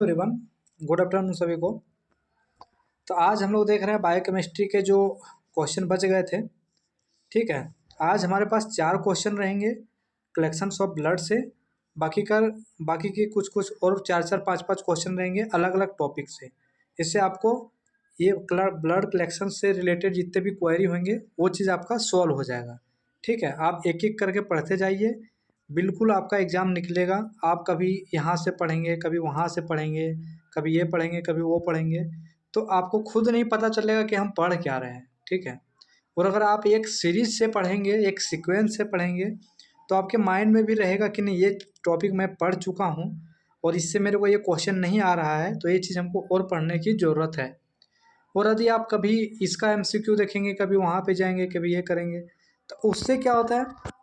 Everyone, good afternoon सभी को। तो आज हम लोग देख रहे हैं बायोकेमिस्ट्री के जो क्वेश्चन बच गए थे। ठीक है, आज हमारे पास 4 क्वेश्चन रहेंगे कलेक्शंस ऑफ ब्लड से। बाकी के कुछ कुछ और 4-4 5-5 क्वेश्चन रहेंगे अलग अलग टॉपिक से। इससे आपको ये ब्लड कलेक्शन से रिलेटेड जितने भी क्वेरी होंगे वो चीज़ आपका सॉल्व हो जाएगा। ठीक है, आप एक एक करके पढ़ते जाइए, बिल्कुल आपका एग्ज़ाम निकलेगा। आप कभी यहाँ से पढ़ेंगे, कभी वहाँ से पढ़ेंगे, कभी ये पढ़ेंगे, कभी वो पढ़ेंगे, तो आपको खुद नहीं पता चलेगा कि हम पढ़ क्या रहे हैं। ठीक है, और अगर आप एक सीरीज से पढ़ेंगे, एक सीक्वेंस से पढ़ेंगे, तो आपके माइंड में भी रहेगा कि नहीं, ये टॉपिक मैं पढ़ चुका हूँ और इससे मेरे को ये क्वेश्चन नहीं आ रहा है, तो ये चीज़ हमको और पढ़ने की ज़रूरत है। और यदि आप कभी इसका एमसीक्यू देखेंगे, कभी वहाँ पे जाएंगे, कभी ये करेंगे, तो उससे क्या होता है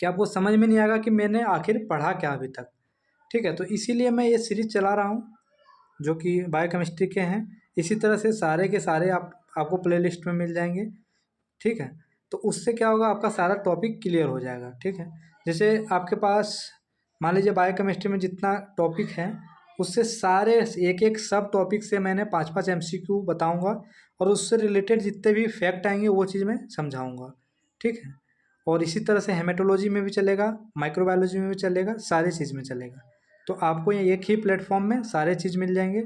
कि आपको समझ में नहीं आएगा कि मैंने आखिर पढ़ा क्या अभी तक। ठीक है, तो इसीलिए मैं ये सीरीज चला रहा हूँ जो कि बायोकेमिस्ट्री के हैं। इसी तरह से सारे के सारे आपको प्लेलिस्ट में मिल जाएंगे। ठीक है, तो उससे क्या होगा, आपका सारा टॉपिक क्लियर हो जाएगा। ठीक है, जैसे आपके पास मान लीजिए बायोकेमिस्ट्री में जितना टॉपिक है उससे सारे एक एक सब टॉपिक से मैंने 5-5 एमसीक्यू बताऊंगा और उससे रिलेटेड जितने भी फैक्ट आएंगे वो चीज़ मैं समझाऊंगा। ठीक है, और इसी तरह से हेमेटोलॉजी में भी चलेगा, माइक्रोबायोलॉजी में भी चलेगा, सारी चीज़ में चलेगा। तो आपको ये एक ही प्लेटफॉर्म में सारे चीज़ मिल जाएंगे,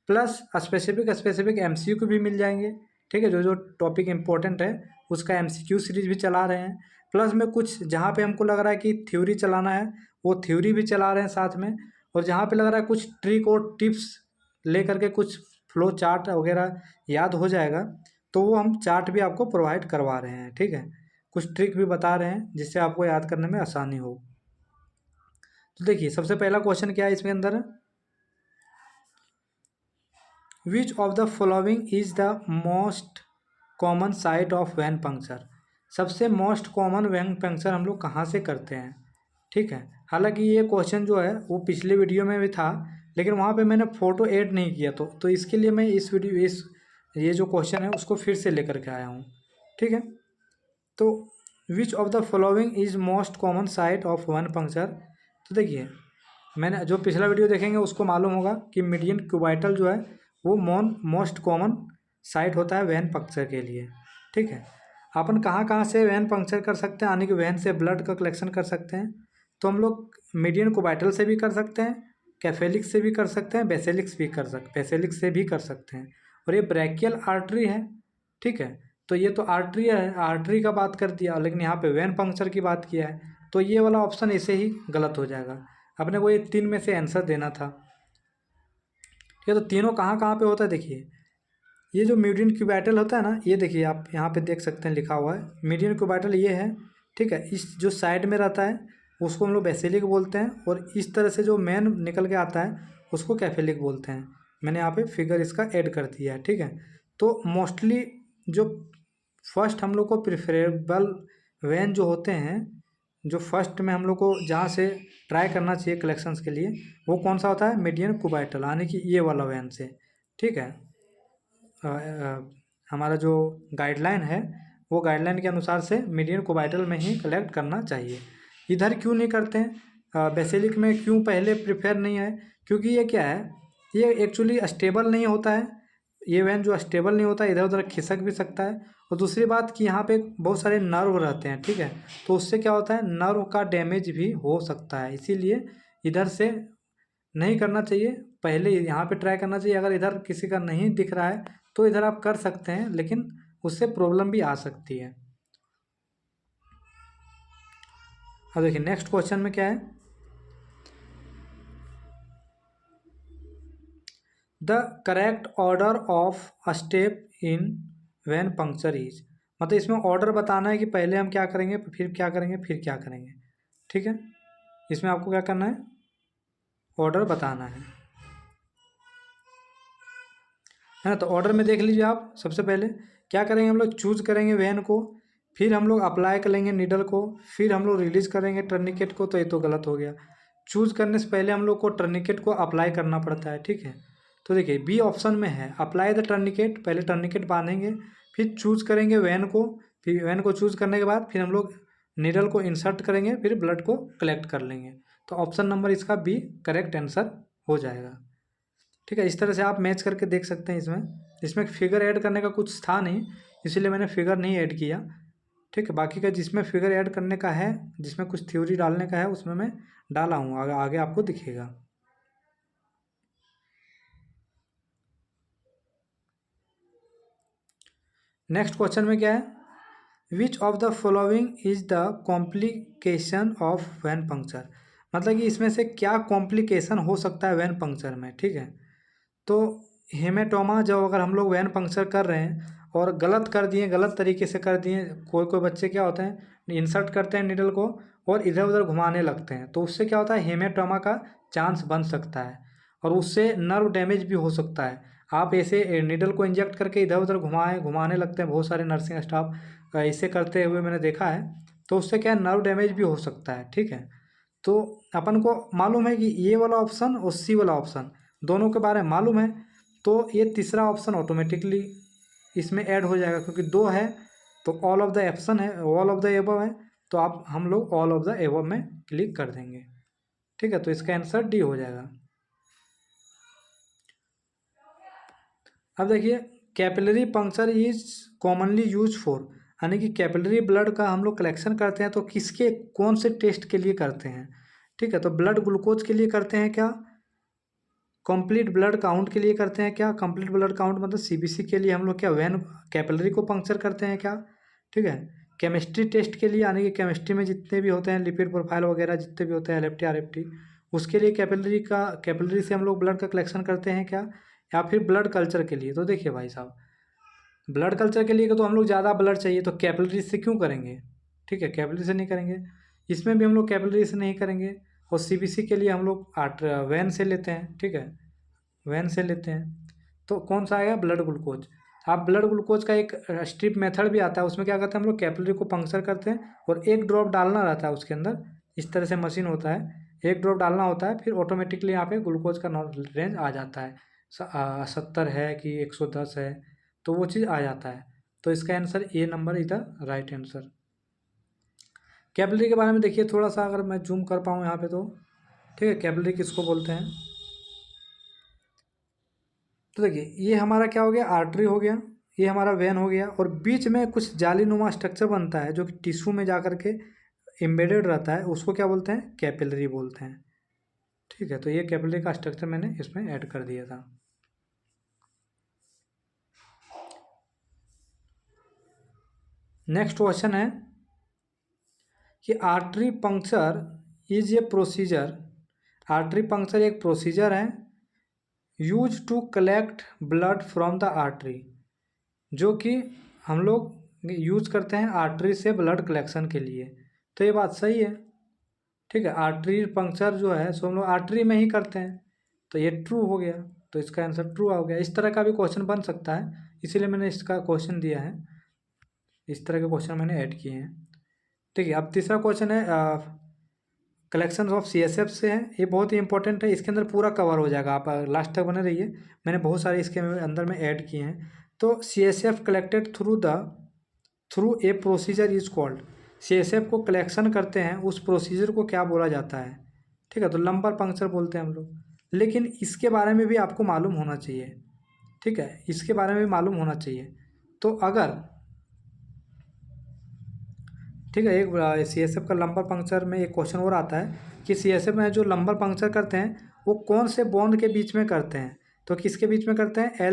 प्लस स्पेसिफिक एमसीक्यू भी मिल जाएंगे। ठीक है, जो जो टॉपिक इंपॉर्टेंट है उसका एमसीक्यू सीरीज भी चला रहे हैं, प्लस में कुछ जहाँ पे हमको लग रहा है कि थ्योरी चलाना है वो थ्योरी भी चला रहे हैं साथ में, और जहाँ पे लग रहा है कुछ ट्रिक और टिप्स लेकर के कुछ फ्लो चार्ट वगैरह याद हो जाएगा, तो वो हम चार्ट भी आपको प्रोवाइड करवा रहे हैं। ठीक है, कुछ ट्रिक भी बता रहे हैं जिससे आपको याद करने में आसानी हो। तो देखिए, सबसे पहला क्वेश्चन क्या है इसमें अंदर, which of the following is the most common site of vein puncture. सबसे मोस्ट कॉमन वैन पंक्चर हम लोग कहाँ से करते हैं। ठीक है, हालांकि ये क्वेश्चन जो है वो पिछले वीडियो में भी था, लेकिन वहाँ पे मैंने फ़ोटो ऐड नहीं किया, तो इसके लिए मैं इस ये जो क्वेश्चन है उसको फिर से लेकर के आया हूँ। ठीक है, तो which of the following is most common site of one puncture. तो देखिए, मैंने जो पिछला वीडियो देखेंगे उसको मालूम होगा कि मीडियन क्यूबाइटल जो है वो मोस्ट कॉमन साइट होता है वैन पंक्चर के लिए। ठीक है, अपन कहाँ कहाँ से वैन पंक्चर कर सकते हैं, यानी कि वैन से ब्लड का कलेक्शन कर सकते हैं। तो हम लोग मीडियन क्यूबाइटल से भी कर सकते हैं, कैफेलिक्स से भी कर सकते हैं, बेसिलिक्स से भी कर सकते हैं, और ये ब्रैकियल आर्टरी है। ठीक है, तो ये तो आर्टरी है, आर्टरी का बात कर दिया, लेकिन यहाँ पे वैन पंक्चर की बात किया है, तो ये वाला ऑप्शन ऐसे ही गलत हो जाएगा। अपने को ये 3 में से आंसर देना था। ठीक है, तो तीनों कहाँ कहाँ पे होता है, देखिए ये जो मीडियन क्यूबाइटल होता है ना, ये देखिए आप यहाँ पे देख सकते हैं लिखा हुआ है मीडियन क्यूबाइटल, ये है। ठीक है, इस जो साइड में रहता है उसको हम लोग बेसिलिक बोलते हैं, और इस तरह से जो मेन निकल के आता है उसको कैफेलिक बोलते हैं। मैंने यहाँ पे फिगर इसका ऐड कर दिया है। ठीक है, तो मोस्टली जो फर्स्ट हम लोग को प्रिफरेबल वैन जो होते हैं, जो फर्स्ट में हम लोग को जहाँ से ट्राई करना चाहिए कलेक्शंस के लिए, वो कौन सा होता है, मीडियन क्यूबाइटल, यानी कि ये वाला वैन से। ठीक है, हमारा जो गाइडलाइन है वो गाइडलाइन के अनुसार से मीडियन क्यूबाइटल में ही कलेक्ट करना चाहिए। इधर क्यों नहीं करते हैं, बेसिलिक में क्यों पहले प्रिफेयर नहीं है, क्योंकि ये क्या है, ये एक्चुअली स्टेबल नहीं होता है। ये वैन जो स्टेबल नहीं होता है, इधर उधर खिसक भी सकता है, और दूसरी बात कि यहाँ पे बहुत सारे नर्व रहते हैं। ठीक है, तो उससे क्या होता है, नर्व का डैमेज भी हो सकता है, इसीलिए इधर से नहीं करना चाहिए, पहले यहाँ पे ट्राई करना चाहिए। अगर इधर किसी का नहीं दिख रहा है तो इधर आप कर सकते हैं, लेकिन उससे प्रॉब्लम भी आ सकती है। अब देखिए नेक्स्ट क्वेश्चन में क्या है, the correct order of a step in vein puncture is. मतलब इसमें ऑर्डर बताना है कि पहले हम क्या करेंगे, फिर क्या करेंगे, फिर क्या करेंगे। ठीक है, इसमें आपको क्या करना है, ऑर्डर बताना है ना। तो ऑर्डर में देख लीजिए आप, सबसे पहले क्या करेंगे, हम लोग चूज करेंगे वैन को, फिर हम लोग अप्लाई करेंगे नीडल को, फिर हम लोग रिलीज करेंगे टर्निकेट को। तो ये तो गलत हो गया, चूज करने से पहले हम लोग को टर्निकेट को अप्लाई करना पड़ता है। ठीक है, तो देखिए बी ऑप्शन में है अप्लाई द टर्निकेट, पहले टर्निकेट बांधेंगे, फिर चूज करेंगे वैन को, फिर वैन को चूज करने के बाद फिर हम लोग नीडल को इंसर्ट करेंगे, फिर ब्लड को कलेक्ट कर लेंगे। तो ऑप्शन नंबर इसका बी करेक्ट आंसर हो जाएगा। ठीक है, इस तरह से आप मैच करके देख सकते हैं। इसमें फिगर ऐड करने का कुछ था नहीं, इसीलिए मैंने फिगर नहीं ऐड किया। ठीक है, बाकी का जिसमें फिगर ऐड करने का है, जिसमें कुछ थ्योरी डालने का है, उसमें मैं डाला हूँ, आगे आपको दिखेगा। नेक्स्ट क्वेश्चन में क्या है, which of the following is the complication of vein puncture. मतलब कि इसमें से क्या कॉम्प्लिकेशन हो सकता है वैन पंक्चर में। ठीक है, तो हेमेटोमा जब अगर हम लोग वैन पंक्चर कर रहे हैं और गलत कर दिए, गलत तरीके से कर दिए, कोई कोई बच्चे क्या होते हैं इंसर्ट करते हैं नीडल को और इधर उधर घुमाने लगते हैं, तो उससे क्या होता है हेमेटोमा का चांस बन सकता है और उससे नर्व डैमेज भी हो सकता है। आप ऐसे नीडल को इंजेक्ट करके इधर उधर घुमाने लगते हैं, बहुत सारे नर्सिंग स्टाफ ऐसे करते हुए मैंने देखा है, तो उससे क्या नर्व डैमेज भी हो सकता है। ठीक है, तो अपन को मालूम है कि ये वाला ऑप्शन और सी वाला ऑप्शन दोनों के बारे में मालूम है, तो ये तीसरा ऑप्शन ऑटोमेटिकली इसमें ऐड हो जाएगा, क्योंकि दो है तो ऑल ऑफ द ऑप्शन है, ऑल ऑफ द एबव है, तो आप हम लोग ऑल ऑफ द एबव में क्लिक कर देंगे। ठीक है, तो इसका आंसर डी हो जाएगा। अब देखिए, capillary puncture is commonly use for, यानी कि कैपिलरी ब्लड का हम लोग कलेक्शन करते हैं तो किसके कौन से टेस्ट के लिए करते हैं। ठीक है, तो ब्लड ग्लूकोज के लिए करते हैं क्या, कंप्लीट ब्लड काउंट के लिए करते हैं क्या, कंप्लीट ब्लड काउंट मतलब सीबीसी के लिए हम लोग क्या वैन कैपिलरी को पंक्चर करते हैं क्या। ठीक है, केमिस्ट्री टेस्ट के लिए, यानी कि केमिस्ट्री में जितने भी होते हैं लिपिड प्रोफाइल वगैरह जितने भी होते हैं एलएफटी आरएफटी, उसके लिए कैपिलरी से हम लोग ब्लड का कलेक्शन करते हैं क्या, या फिर ब्लड कल्चर के लिए। तो देखिए भाई साहब, ब्लड कल्चर के लिए तो हम लोग ज़्यादा ब्लड चाहिए तो कैपिलरी से क्यों करेंगे। ठीक है, कैपिलरी से नहीं करेंगे, इसमें भी हम लोग कैपिलरी से नहीं करेंगे, और सीबीसी के लिए हम लोग वैन से लेते हैं। ठीक है, वैन से लेते हैं, तो कौन सा आएगा ब्लड ग्लूकोज। आप ब्लड ग्लूकोज का एक स्ट्रिप मेथड भी आता है, उसमें क्या करते हैं हम लोग कैपिलरी को पंक्चर करते हैं और एक ड्रॉप डालना रहता है उसके अंदर, इस तरह से मशीन होता है, एक ड्रॉप डालना होता है, फिर ऑटोमेटिकली यहाँ पे ग्लूकोज का रेंज आ जाता है, 70 है कि 110 है, तो वो चीज़ आ जाता है। तो इसका answer A number is the right answer. Capillary के बारे में देखिए थोड़ा सा, अगर मैं जूम कर पाऊँ यहाँ पे तो। ठीक है, कैपिलरी किसको बोलते हैं, तो देखिए ये हमारा क्या हो गया, आर्टरी हो गया, ये हमारा वेन हो गया, और बीच में कुछ जालीनुमा स्ट्रक्चर बनता है जो कि टिश्यू में जा करके एम्बेडेड रहता है, उसको क्या बोलते हैं, कैपिलरी बोलते हैं। ठीक है, तो ये कैपिलरी का स्ट्रक्चर मैंने इसमें ऐड कर दिया था। नेक्स्ट क्वेश्चन है कि artery puncture is a procedure, artery puncture एक प्रोसीजर है use to collect blood from the artery, जो कि हम लोग यूज करते हैं आर्टरी से ब्लड कलेक्शन के लिए। तो ये बात सही है। ठीक है, आर्टरी पंक्चर जो है सो हम लोग आर्टरी में ही करते हैं, तो ये ट्रू हो गया, तो इसका आंसर ट्रू हो गया। इस तरह का भी क्वेश्चन बन सकता है, इसीलिए मैंने इसका क्वेश्चन दिया है, इस तरह के क्वेश्चन मैंने ऐड किए हैं। ठीक है, अब तीसरा क्वेश्चन है कलेक्शन ऑफ सीएसएफ से है, ये बहुत ही इंपॉर्टेंट है, इसके अंदर पूरा कवर हो जाएगा, आप लास्ट तक बने रहिए, मैंने बहुत सारे इसके अंदर में ऐड किए हैं। तो CSF collected through a procedure is called, CSF को कलेक्शन करते हैं उस प्रोसीजर को क्या बोला जाता है। ठीक है, तो लंबर पंक्चर बोलते हैं हम लोग, लेकिन इसके बारे में भी आपको मालूम होना चाहिए। ठीक है, इसके बारे में भी मालूम होना चाहिए। तो अगर ठीक है, एक सीएसएफ का लंबर पंक्चर में एक क्वेश्चन और आता है कि सीएसएफ में जो लंबर पंक्चर करते हैं वो कौन से बॉन्ड के बीच में करते हैं, तो किसके बीच में करते हैं,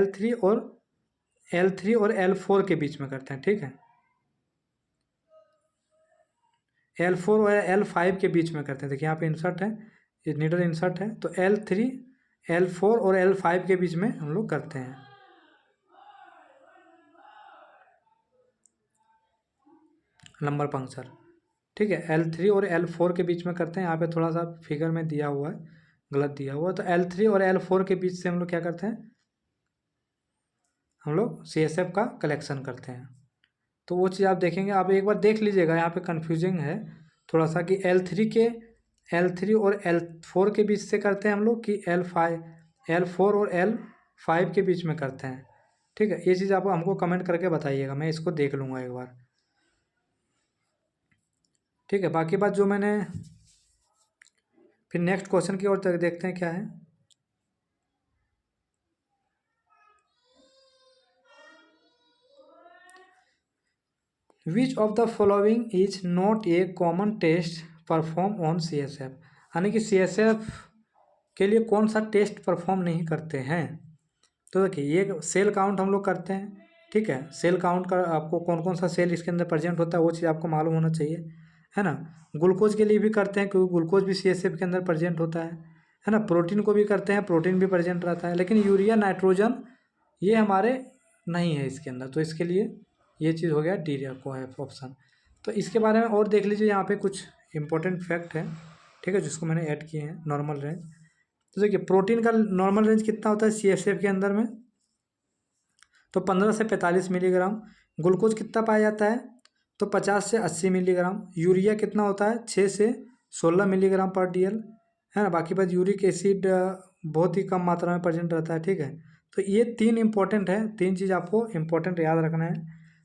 L3 और L4 के बीच में करते हैं। ठीक है, L4 और L5 के बीच में करते हैं, देखिए यहाँ पे इंसर्ट है, ये नीडल इंसर्ट है, तो L3 L4 और L5 के बीच में हम लोग करते हैं लंबर पंक्चर। ठीक है, L3 और L4 के बीच में करते हैं, यहाँ पे थोड़ा सा फिगर में दिया हुआ है, गलत दिया हुआ है, तो L3 और L4 के बीच से हम लोग क्या करते हैं, हम लोग सीएसएफ का कलेक्शन करते हैं। तो वो चीज़ आप देखेंगे, आप एक बार देख लीजिएगा, यहाँ पे कन्फ्यूजिंग है थोड़ा सा कि L3 और L4 के बीच से करते हैं हम लोग कि L4 और L5 के बीच में करते हैं। ठीक है, ये चीज़ आप हमको कमेंट करके बताइएगा, मैं इसको देख लूँगा एक बार। ठीक है, बाकी बात जो मैंने, फिर नेक्स्ट क्वेश्चन की ओर देखते हैं क्या है। Which of the following is not a common test perform on CSF, यानी कि CSF के लिए कौन सा टेस्ट परफॉर्म नहीं करते हैं। तो देखिए ये सेल काउंट हम लोग करते हैं, ठीक है। सेल काउंट का आपको कौन कौन सा सेल इसके अंदर प्रेजेंट होता है वो चीज़ आपको मालूम होना चाहिए, है ना। ग्लूकोज के लिए भी करते हैं क्योंकि ग्लूकोज भी CSF के अंदर प्रेजेंट होता है ना। प्रोटीन को भी करते हैं, प्रोटीन भी प्रेजेंट रहता है, लेकिन यूरिया नाइट्रोजन ये हमारे नहीं है इसके अंदर, तो इसके लिए ये चीज़ हो गया डी को है ऑप्शन। तो इसके बारे में और देख लीजिए, यहाँ पे कुछ इंपॉर्टेंट फैक्ट है, ठीक है, जिसको मैंने ऐड किए हैं। नॉर्मल रेंज, तो देखिए प्रोटीन का नॉर्मल रेंज कितना होता है CSF के अंदर में, तो 15 से 45 मिलीग्राम। ग्लूकोज कितना पाया जाता है, तो 50 से 80 मिलीग्राम। यूरिया कितना होता है, 6 से 16 मिलीग्राम पर DL, है ना। बाकी बात यूरिक एसिड बहुत ही कम मात्रा में प्रेजेंट रहता है, ठीक है। तो ये तीन इंपॉर्टेंट है, तीन चीज़ आपको इंपॉर्टेंट याद रखना है,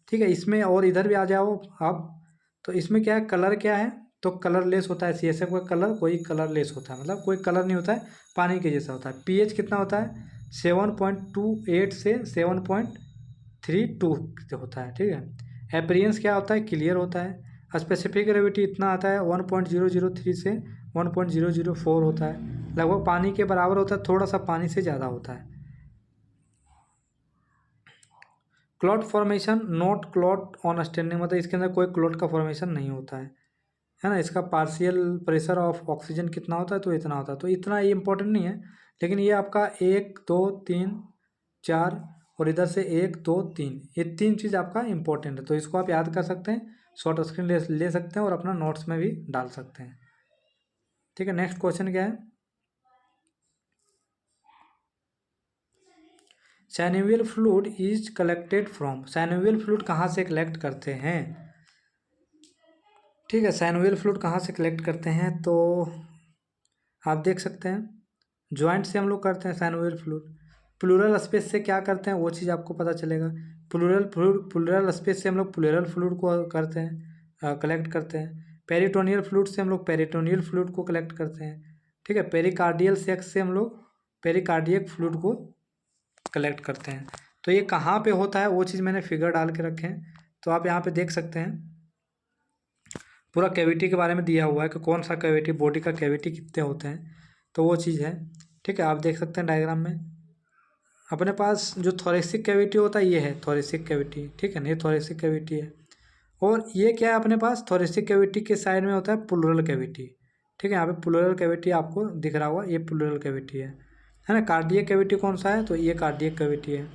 ठीक है। इसमें और इधर भी आ जाओ आप, तो इसमें क्या है, कलर क्या है, तो कलरलेस होता है CSF का कलर, कोई कलरलेस होता है, मतलब कोई कलर नहीं होता है, पानी के जैसा होता है। pH कितना होता है, 7.28 से 7.32 होता है, ठीक है। एपरियंस क्या होता है, क्लियर होता है। स्पेसिफिक ग्रेविटी इतना आता है 1.003 से 1.004 होता है, लगभग पानी के बराबर होता है, थोड़ा सा पानी से ज़्यादा होता है। Clot formation, not clot on standing, मतलब इसके अंदर कोई क्लॉट का फॉर्मेशन नहीं होता है ना। इसका पार्शियल प्रेशर ऑफ ऑक्सीजन कितना होता है, तो इतना होता है। तो इतना ये इंपॉर्टेंट नहीं है, लेकिन ये आपका 1 2 3 4 और इधर से 1 2 3, ये तीन चीज़ आपका इंपॉर्टेंट है, तो इसको आप याद कर सकते हैं, शॉर्ट स्क्रीन ले सकते हैं और अपना नोट्स में भी डाल सकते हैं, ठीक है। नेक्स्ट क्वेश्चन क्या है, synovial fluid is collected from, synovial fluid कहाँ से कलेक्ट करते हैं, ठीक है। सैनोवियल फ्लूइड कहाँ से कलेक्ट करते हैं, तो आप देख सकते हैं ज्वाइंट से हम लोग करते हैं सैनोवियल फ्लूइड। प्लूरल स्पेस से क्या करते हैं वो चीज़ आपको पता चलेगा। प्लूरल स्पेस से हम लोग प्लूरल फ्लूइड को करते हैं, कलेक्ट करते हैं। पेरिटोनियल फ्लूइड से हम लोग पेरिटोनियल फ्लूइड को कलेक्ट करते हैं, ठीक है। पेरिकार्डियल सेक्स से हम लोग पेरिकार्डियक फ्लूइड को कलेक्ट करते हैं। तो ये कहाँ पे होता है वो चीज़ मैंने फिगर डाल के रखे हैं, तो आप यहाँ पे देख सकते हैं पूरा कैविटी के बारे में दिया हुआ है कि कौन सा कैविटी, बॉडी का कैविटी कितने होते हैं, तो वो चीज़ है, ठीक है। आप देख सकते हैं डायग्राम में अपने पास जो थोरेसिक कैविटी होता है ये है थोरेसिक कैविटी, ठीक है ना, ये थोरेसिक कैविटी है। और ये क्या है अपने पास, थोरेसिक कैविटी के साइड में होता है प्लूरल कैविटी, ठीक है। यहाँ पे प्लूरल कैविटी आपको दिख रहा होगा, ये प्लूरल कैविटी है ना। कार्डियक कैविटी कौन सा है, तो ये कार्डियक कैविटी है,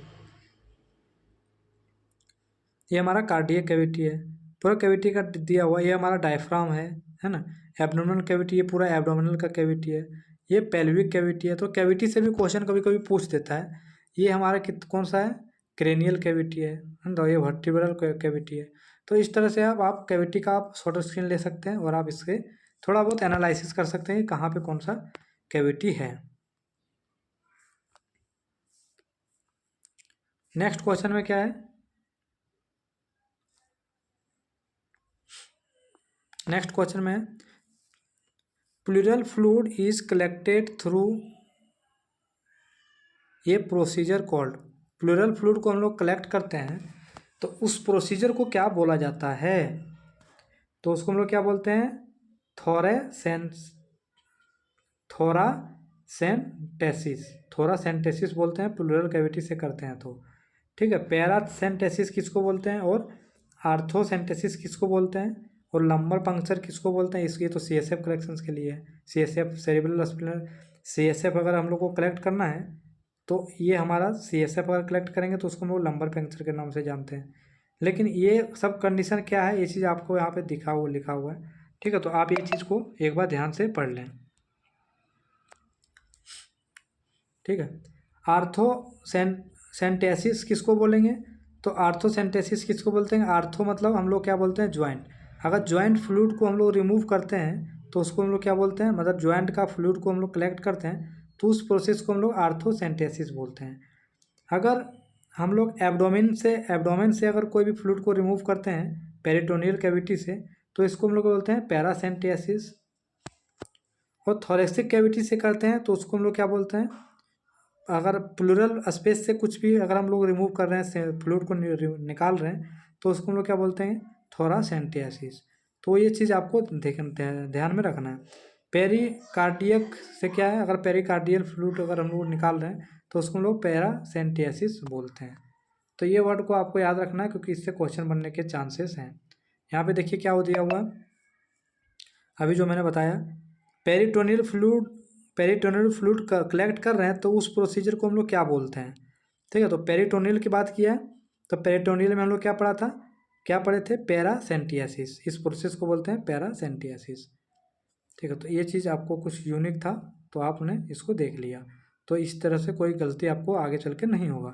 ये हमारा कार्डियक कैविटी है। पूरा कैविटी का दिया हुआ, ये हमारा डायफ्राम है ना। एब्डोमिनल कैविटी, ये पूरा एब्डोमिनल का कैविटी है। ये पेल्विक कैविटी है। तो कैविटी से भी क्वेश्चन कभी कभी पूछ देता है। ये हमारा कौन सा है, क्रेनियल कैविटी है ना, ये वर्टिब्रल कैविटी है। तो इस तरह से आप कैविटी का आप शॉर्ट स्क्रीन ले सकते हैं और आप इसके थोड़ा बहुत एनालिसिस कर सकते हैं कहाँ पे कौन सा कैविटी है। नेक्स्ट क्वेश्चन में क्या है, नेक्स्ट क्वेश्चन में pleural fluid is collected through ये प्रोसीजर कॉल्ड, प्लूरल फ्लूइड को हम लोग कलेक्ट करते हैं तो उस प्रोसीजर को क्या बोला जाता है, तो उसको हम लोग क्या बोलते हैं, थोरासेंटेसिस, थोरासेंटेसिस बोलते हैं, प्लूरल कैविटी से करते हैं तो, ठीक है। पैरासेंटेसिस किसको बोलते हैं और आर्थोसेंटेसिस किसको बोलते हैं और लंबर पंक्चर किसको बोलते हैं, इसलिए तो CSF कलेक्शंस के लिए है। CSF सेरिब्रल स्पाइनल, CSF अगर हम लोग को कलेक्ट करना है तो ये हमारा CSF अगर कलेक्ट करेंगे तो उसको हम लोग लंबर पंक्चर के नाम से जानते हैं। लेकिन ये सब कंडीशन क्या है, ये चीज़ आपको यहाँ पे लिखा हुआ है, ठीक है। तो आप ये चीज़ को एक बार ध्यान से पढ़ लें, ठीक है। आर्थोसेंटेसिस किसको बोलेंगे, तो आर्थोसेंटेसिस किसको बोलते हैं, आर्थो मतलब हम लोग क्या बोलते हैं, ज्वाइंट। अगर ज्वाइंट फ्लूइड को हम लोग रिमूव करते हैं तो उसको हम लोग क्या बोलते हैं, मतलब ज्वाइंट का फ्लूइड को हम लोग कलेक्ट करते हैं तो उस प्रोसेस को हम लोग आर्थोसेंटेसिस बोलते हैं। अगर हम लोग एब्डोमेन से अगर कोई भी फ्लूइड को रिमूव करते हैं पेरिटोनियल कैविटी से तो इसको हम लोग बोलते हैं पैरासेंटेसिस। और थोरेसिक कैविटी से करते हैं तो उसको हम लोग क्या बोलते हैं, अगर प्लूरल स्पेस से कुछ भी अगर हम लोग रिमूव कर रहे हैं, फ्लूइड को निकाल रहे हैं तो उसको हम लोग क्या बोलते हैं, फोरासेंटियासिस। तो ये चीज़ आपको ध्यान में रखना है। पेरिकार्डियक से क्या है, अगर पेरिकार्डियल फ्लूइड अगर हम लोग निकाल रहे हैं तो उसको हम लोग पैरासेंटियासिस बोलते हैं। तो ये वर्ड को आपको याद रखना है क्योंकि इससे क्वेश्चन बनने के चांसेस हैं। यहाँ पे देखिए क्या हो दिया हुआ है, अभी जो मैंने बताया पेरिटोनियल फ्लूइड कलेक्ट कर रहे हैं तो उस प्रोसीजर को हम लोग क्या बोलते हैं। ठीक है, तो पेरिटोनियल की बात किया है तो पेरिटोनियल में हम लोग क्या पढ़ा था, क्या पढ़े थे, पैरासेंटियासिस। इस प्रोसेस को बोलते हैं पैरासेंटियासिस। ठीक है, तो ये चीज़ आपको कुछ यूनिक था तो आपने इसको देख लिया, तो इस तरह से कोई गलती आपको आगे चल के नहीं होगा।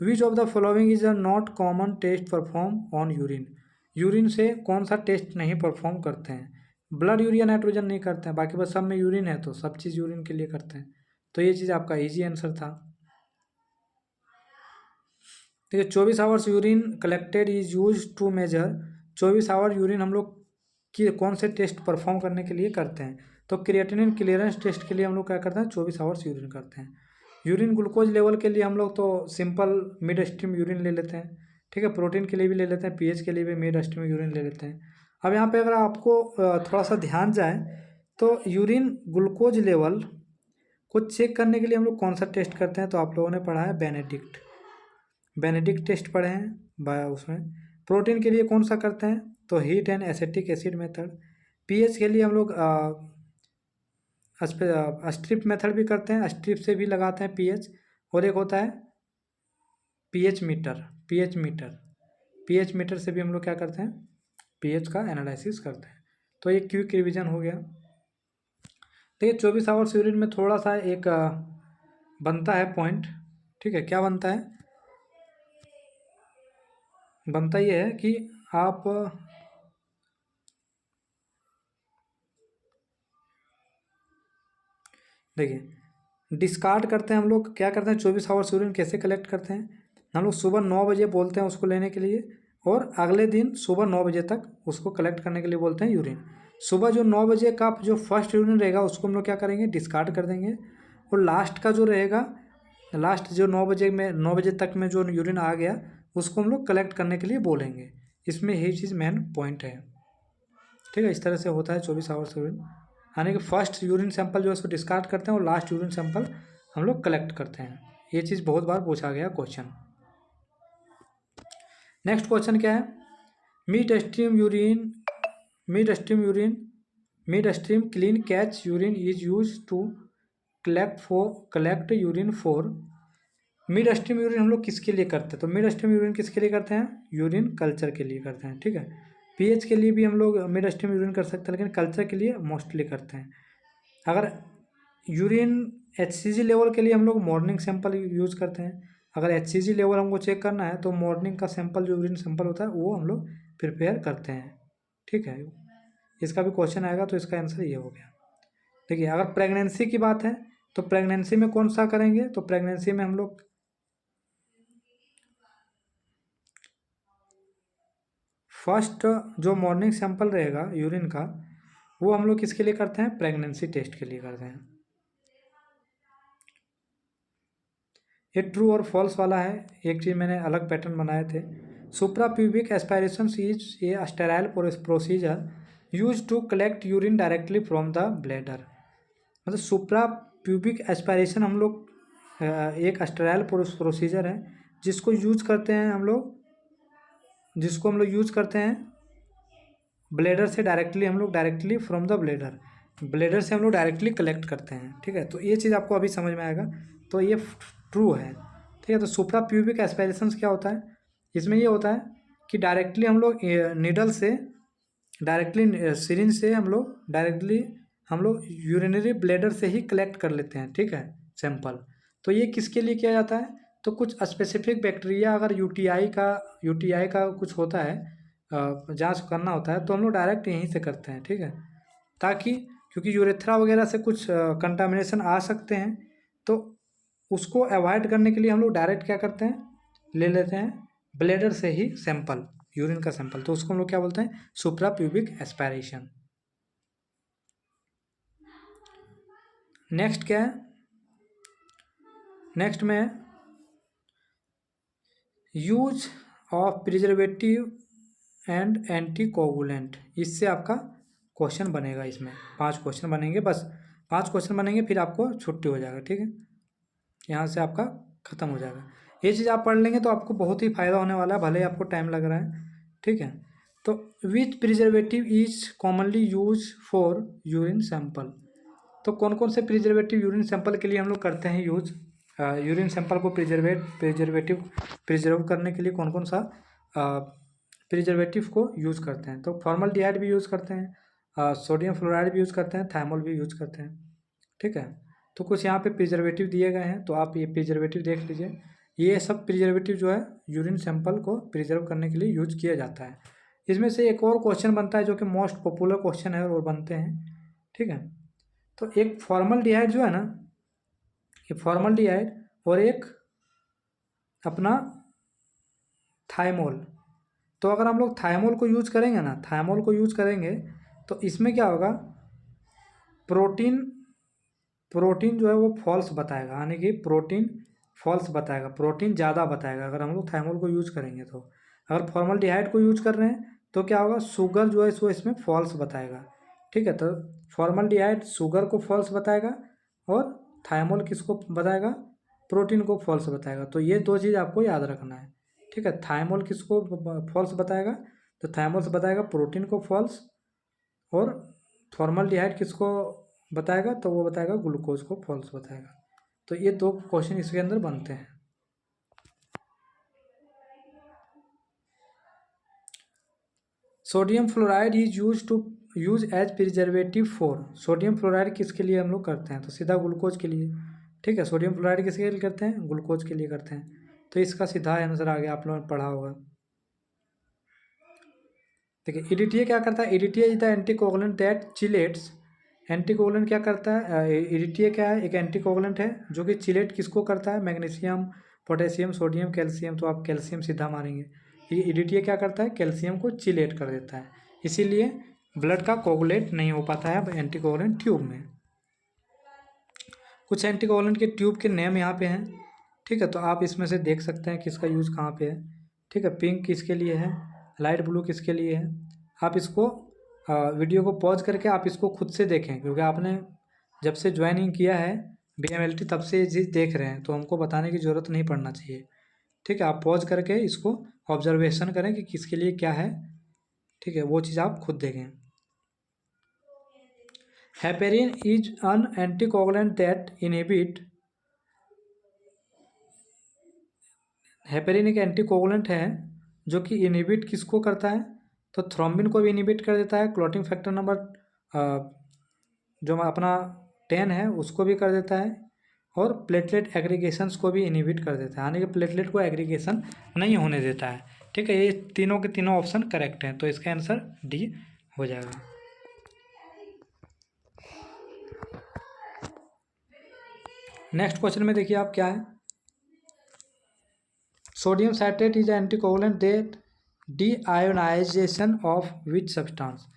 तो which of the following is a not common test perform on urine. Urine से कौन सा टेस्ट नहीं परफॉर्म करते हैं, ब्लड यूरिया नाइट्रोजन नहीं करते हैं, बाकी बस सब में यूरिन है तो सब चीज़ यूरिन के लिए करते हैं। तो ये चीज़ आपका इजी आंसर था। ठीक है, 24 hours urine collected is use to measure. 24 hour urine हम लोग कि कौन से टेस्ट परफॉर्म करने के लिए करते हैं, तो क्रिएटिनिन क्लियरेंस टेस्ट के लिए हम लोग क्या करते हैं, 24 आवर्स यूरिन करते हैं। यूरिन ग्लूकोज लेवल के लिए हम लोग तो सिंपल मिड स्ट्रीम यूरिन ले लेते हैं। ठीक है, प्रोटीन के लिए भी ले लेते हैं, पीएच के लिए भी मिड स्ट्रीम यूरिन ले लेते हैं। अब यहाँ पे अगर आपको थोड़ा सा ध्यान जाए तो यूरिन ग्लूकोज लेवल को चेक करने के लिए हम लोग कौन सा टेस्ट करते हैं, तो आप लोगों ने पढ़ा है बेनेडिक्ट टेस्ट पढ़े हैं उसमें। प्रोटीन के लिए कौन सा करते हैं, तो heat and acetic acid method. PH के लिए हम लोग स्ट्रिप मेथड भी करते हैं, स्ट्रिप से भी लगाते हैं पीएच। और एक होता है पीएच मीटर से भी हम लोग क्या करते हैं, पीएच का एनालिसिस करते हैं। तो ये क्विक रिवीजन हो गया। देखिए 24 आवर्स यूरिन में थोड़ा सा एक बनता है पॉइंट। ठीक है, क्या बनता है, बनता ये है कि आप देखिए डिस्कार्ड करते हैं हम लोग, क्या करते हैं 24 आवर्स यूरिन कैसे कलेक्ट करते हैं, हम लोग सुबह 9 बजे बोलते हैं उसको लेने के लिए, और अगले दिन सुबह 9 बजे तक उसको कलेक्ट करने के लिए बोलते हैं यूरिन। सुबह जो 9 बजे का जो फर्स्ट यूरिन रहेगा उसको हम लोग क्या करेंगे, डिस्कार्ड कर देंगे, और लास्ट का जो रहेगा, लास्ट जो 9 बजे में 9 बजे तक में जो यूरिन आ गया उसको हम लोग कलेक्ट करने के लिए बोलेंगे। इसमें यही चीज़ मेन पॉइंट है। ठीक है, इस तरह से होता है 24 आवर्स यूरिन, यानी कि फर्स्ट यूरिन सैंपल जो है उसको डिस्कार्ड करते हैं और लास्ट यूरिन सैंपल हम लोग कलेक्ट करते हैं। ये चीज़ बहुत बार पूछा गया क्वेश्चन। नेक्स्ट क्वेश्चन क्या है, mid stream clean catch urine is use to collect urine for. Mid stream urine हम लोग किसके लिए करते हैं, तो मिड स्ट्रीम यूरिन किसके लिए करते हैं, यूरिन कल्चर के लिए करते हैं। ठीक है, पीएच के लिए भी हम लोग मिड स्ट्रीम यूरिन कर सकते हैं, लेकिन कल्चर के लिए मोस्टली करते हैं। अगर यूरिन एचसीजी लेवल के लिए हम लोग मॉर्निंग सैंपल यूज़ करते हैं। अगर एचसीजी लेवल हमको चेक करना है तो मॉर्निंग का सैंपल जो यूरिन सैंपल होता है वो हम लोग प्रिपेयर करते हैं। ठीक है, इसका भी क्वेश्चन आएगा तो इसका आंसर ये हो गया। देखिए अगर प्रेगनेंसी की बात है तो प्रेगनेंसी में कौन सा करेंगे, तो प्रेगनेंसी में हम लोग फर्स्ट जो मॉर्निंग सैंपल रहेगा यूरिन का वो हम लोग किसके लिए करते हैं, प्रेगनेंसी टेस्ट के लिए करते हैं। ये ट्रू और फॉल्स वाला है, एक चीज़ मैंने अलग पैटर्न बनाए थे। Supra pubic aspiration is a sterile procedure use to collect urine directly from the bladder. मतलब सुप्रा प्यूबिक एस्पायरेशन हम लोग एक स्टेराइल प्रोसीजर है जिसको यूज करते हैं हम लोग, यूज करते हैं ब्लेडर से डायरेक्टली फ्रॉम द ब्लेडर से हम लोग डायरेक्टली कलेक्ट करते हैं। ठीक है, तो ये चीज़ आपको अभी समझ में आएगा, तो ये ट्रू है। ठीक है, तो सुप्रा प्यूबिक एस्पायरेशन क्या होता है, इसमें ये होता है कि डायरेक्टली हम लोग नीडल से डायरेक्टली सिरिंज से हम लोग यूरिनरी ब्लेडर से ही कलेक्ट कर लेते हैं। ठीक है, सैंपल। तो ये किसके लिए किया जाता है, तो कुछ स्पेसिफिक बैक्टीरिया अगर यूटीआई का कुछ होता है, जांच करना होता है तो हम लोग डायरेक्ट यहीं से करते हैं। ठीक है, ताकि क्योंकि यूरेथ्रा वगैरह से कुछ कंटामिनेशन आ सकते हैं तो उसको अवॉइड करने के लिए हम लोग डायरेक्ट क्या करते हैं, ले लेते हैं ब्लेडर से ही सैंपल, यूरिन का सैंपल, तो उसको हम लोग क्या बोलते हैं, सुप्रा प्यूबिक एस्पायरेशन। नेक्स्ट क्या है, नेक्स्ट में use of preservative and anticoagulant, इससे आपका क्वेश्चन बनेगा। इसमें 5 क्वेश्चन बनेंगे, बस 5 क्वेश्चन बनेंगे, फिर आपको छुट्टी हो जाएगा। ठीक है, यहाँ से आपका ख़त्म हो जाएगा। ये चीज़ आप पढ़ लेंगे तो आपको बहुत ही फ़ायदा होने वाला है, भले ही आपको टाइम लग रहा है। ठीक है, तो which preservative is commonly use for urine sample. तो कौन कौन से प्रिजर्वेटिव यूरिन सैंपल के लिए हम लोग करते हैं यूज। यूरिन सैंपल को प्रिजर्व करने के लिए कौन कौन सा प्रिजर्वेटिव को यूज़ करते हैं। तो फॉर्मल्डिहाइड भी यूज़ करते हैं, सोडियम फ्लोराइड भी यूज़ करते हैं, थाइमोल भी यूज़ करते हैं। ठीक है, तो कुछ यहाँ पे प्रिजर्वेटिव दिए गए हैं, तो आप ये प्रिजर्वेटिव देख लीजिए। ये सब प्रिजर्वेटिव जो है यूरिन सैंपल को प्रिजर्व करने के लिए यूज किया जाता है। इसमें से एक और क्वेश्चन बनता है जो कि मोस्ट पॉपुलर क्वेश्चन है और बनते हैं। ठीक है, तो एक फॉर्मल्डिहाइड जो है ना, ये फॉर्मल्डिहाइड और एक अपना थाइमोल। तो अगर हम लोग थाइमोल को यूज करेंगे ना, थाइमोल को यूज करेंगे तो इसमें क्या होगा, प्रोटीन जो है वो फॉल्स बताएगा, यानी कि प्रोटीन फॉल्स बताएगा, प्रोटीन ज़्यादा बताएगा अगर हम लोग थाइमोल को यूज करेंगे। तो अगर फॉर्मल्डिहाइड को यूज कर रहे हैं तो क्या होगा, शुगर जो है इसको इसमें फॉल्स बताएगा। ठीक है, तो फॉर्मल्डिहाइड शुगर को फॉल्स बताएगा और थाइमोल किसको बताएगा, प्रोटीन को फॉल्स बताएगा। तो ये दो चीज़ आपको याद रखना है। ठीक है, थाइमोल किसको फॉल्स बताएगा, तो थाइमोल से बताएगा प्रोटीन को फॉल्स, और फॉर्मल्डिहाइड किसको बताएगा, तो वो बताएगा ग्लूकोज को फॉल्स बताएगा। तो ये दो क्वेश्चन इसके अंदर बनते हैं। Sodium fluoride is use as preservative for. Sodium fluoride किसके लिए हम लोग करते हैं, तो सीधा ग्लूकोज के लिए। ठीक है, सोडियम फ्लोराइड किसके लिए करते हैं, ग्लूकोज के लिए करते हैं। तो इसका सीधा आंसर आ गया, आप लोगों ने पढ़ा होगा। देखिए EDTA क्या करता है, EDTA is the anticoagulant that chelates. Anticoagulant क्या करता है, EDTA क्या है, एक एंटीकोगुलेंट है जो कि चिलेट किसको करता है, मैग्नीशियम, पोटेशियम, सोडियम, कैल्शियम। तो आप कैल्शियम सीधा मारेंगे। ये EDTA क्या करता है, कैल्शियम को चिलेट कर देता है, इसीलिए ब्लड का कोगुलेट नहीं हो पाता है एंटीकोगुलेंट ट्यूब में। कुछ एंटीकोगुलेंट के ट्यूब के नेम यहाँ पे हैं। ठीक है, तो आप इसमें से देख सकते हैं किसका यूज़ कहाँ पे है। ठीक है, पिंक किसके लिए है, लाइट ब्लू किसके लिए है। आप इसको वीडियो को पॉज करके आप इसको खुद से देखें, क्योंकि आपने जब से ज्वाइनिंग किया है BMLT तब से ये चीज़ देख रहे हैं, तो हमको बताने की ज़रूरत नहीं पड़ना चाहिए। ठीक है, आप पॉज करके इसको ऑब्जर्वेशन करें कि किसके लिए क्या है। ठीक है, वो चीज़ आप खुद देखें। Heparin is an anticoagulant that inhibit. Heparin एक एंटीकोगुलेंट है जो कि इनहिबिट किसको करता है, तो थ्रोम्बिन को भी इनहिबिट कर देता है, क्लॉटिंग फैक्टर नंबर जो अपना 10 है उसको भी कर देता है, और प्लेटलेट एग्रीगेशंस को भी इनहिबिट कर देता है, यानी कि प्लेटलेट को एग्रीगेशन नहीं होने देता है। ठीक है, ये तीनों के तीनों ऑप्शन करेक्ट हैं, तो इसका आंसर D हो जाएगा। नेक्स्ट क्वेश्चन में देखिए आप क्या है, sodium citrate is anticoagulant that deionisation of which substance.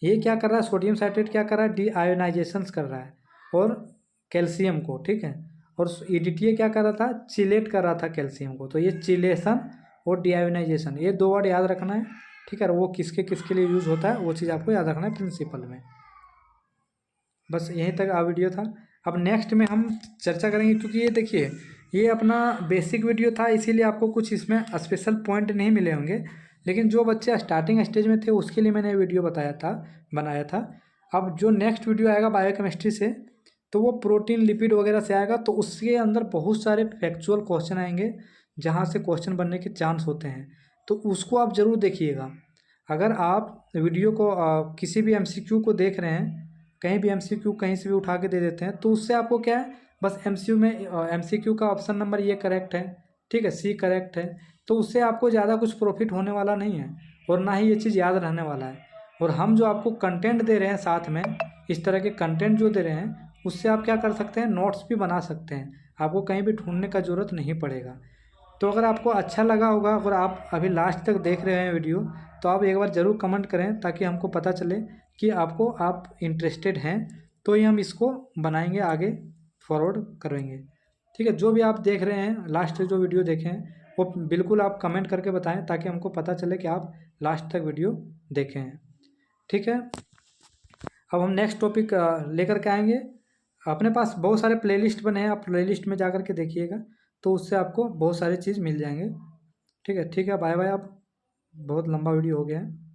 ये क्या कर रहा है, सोडियम साइट्रेट क्या कर रहा है, डीआयोनाइजेशन कर रहा है और कैल्शियम को। ठीक है, और EDTA क्या कर रहा था, चिलेट कर रहा था कैल्शियम को। तो ये चिलेशन और डीआयोनाइजेशन, ये दो वर्ड याद रखना है। ठीक है, वो किसके किसके लिए यूज होता है वो चीज़ आपको याद रखना है प्रिंसिपल में। बस यहीं तक आ वीडियो था। अब नेक्स्ट में हम चर्चा करेंगे, क्योंकि ये देखिए ये अपना बेसिक वीडियो था, इसीलिए आपको कुछ इसमें स्पेशल पॉइंट नहीं मिले होंगे, लेकिन जो बच्चे स्टार्टिंग स्टेज में थे उसके लिए मैंने वीडियो बनाया था। अब जो नेक्स्ट वीडियो आएगा बायोकेमिस्ट्री से, तो वो प्रोटीन लिपिड वगैरह से आएगा, तो उसके अंदर बहुत सारे फैक्चुअल क्वेश्चन आएंगे जहाँ से क्वेश्चन बनने के चांस होते हैं, तो उसको आप ज़रूर देखिएगा। अगर आप वीडियो को किसी भी MCQ को देख रहे हैं, कहीं भी MCQ कहीं से भी उठा के दे देते हैं, तो उससे आपको क्या है, बस MCQ का ऑप्शन नंबर ये करेक्ट है, ठीक है, C करेक्ट है, तो उससे आपको ज़्यादा कुछ प्रॉफिट होने वाला नहीं है, और ना ही ये चीज़ याद रहने वाला है। और हम जो आपको कंटेंट दे रहे हैं साथ में, इस तरह के कंटेंट जो दे रहे हैं, उससे आप क्या कर सकते हैं, नोट्स भी बना सकते हैं, आपको कहीं भी ढूंढने का ज़रूरत नहीं पड़ेगा। तो अगर आपको अच्छा लगा होगा, अगर आप अभी लास्ट तक देख रहे हैं वीडियो, तो आप एक बार ज़रूर कमेंट करें, ताकि हमको पता चले कि आप इंटरेस्टेड हैं, तो ही हम इसको बनाएंगे, आगे फॉरवर्ड करेंगे। ठीक है, जो भी आप देख रहे हैं लास्ट जो वीडियो देखें हैं वो बिल्कुल आप कमेंट करके बताएं ताकि हमको पता चले कि आप लास्ट तक वीडियो देखे हैं। ठीक है, अब हम नेक्स्ट टॉपिक लेकर के आएंगे। अपने पास बहुत सारे प्लेलिस्ट बने हैं, आप प्लेलिस्ट में जा कर के देखिएगा तो उससे आपको बहुत सारी चीज़ मिल जाएंगे। ठीक है, बाय बाय। आप बहुत लंबा वीडियो हो गया है।